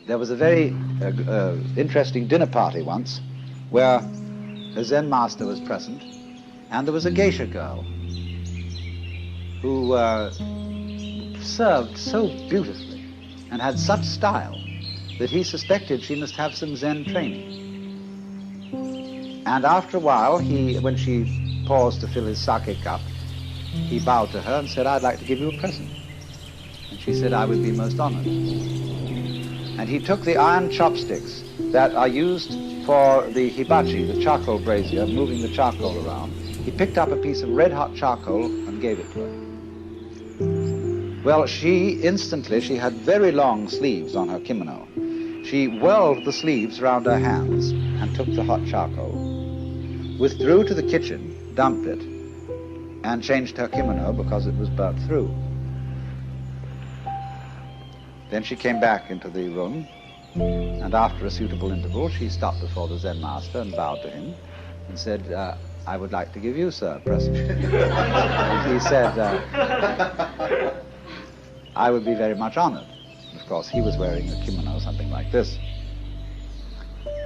there was a very interesting dinner party once where a Zen master was present, and there was a geisha girl who served so beautifully and had such style that he suspected she must have some Zen training. And after a while, when she paused to fill his sake cup, he bowed to her and said, "I'd like to give you a present." And she said, "I would be most honored." And he took the iron chopsticks that are used for the hibachi, the charcoal brazier, moving the charcoal around. He picked up a piece of red-hot charcoal and gave it to her. Well, she had very long sleeves on her kimono. She whirled the sleeves around her hands and took the hot charcoal, withdrew to the kitchen, dumped it, and changed her kimono because it was burnt through. Then she came back into the room, and after a suitable interval, she stopped before the Zen master and bowed to him and said, "I would like to give you, sir, a present." And he said, "I would be very much honored." Of course, he was wearing a kimono, something like this.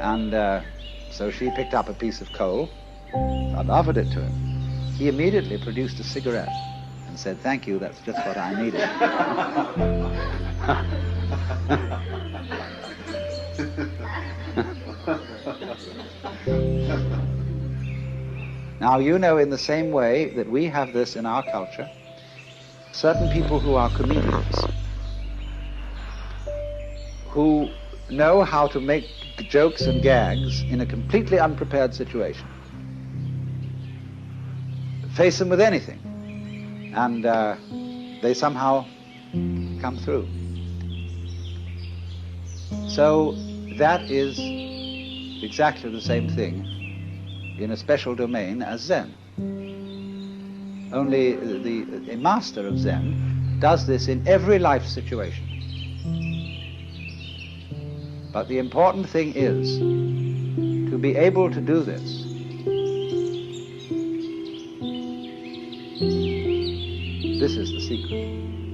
And so she picked up a piece of coal and offered it to him. He immediately produced a cigarette and said, "Thank you, that's just what I needed." Now, you know, in the same way that we have this in our culture, certain people who are comedians, who know how to make jokes and gags in a completely unprepared situation, face them with anything, and they somehow come through. So that is exactly the same thing in a special domain as Zen. Only a master of Zen does this in every life situation. But the important thing is to be able to do this This is the secret.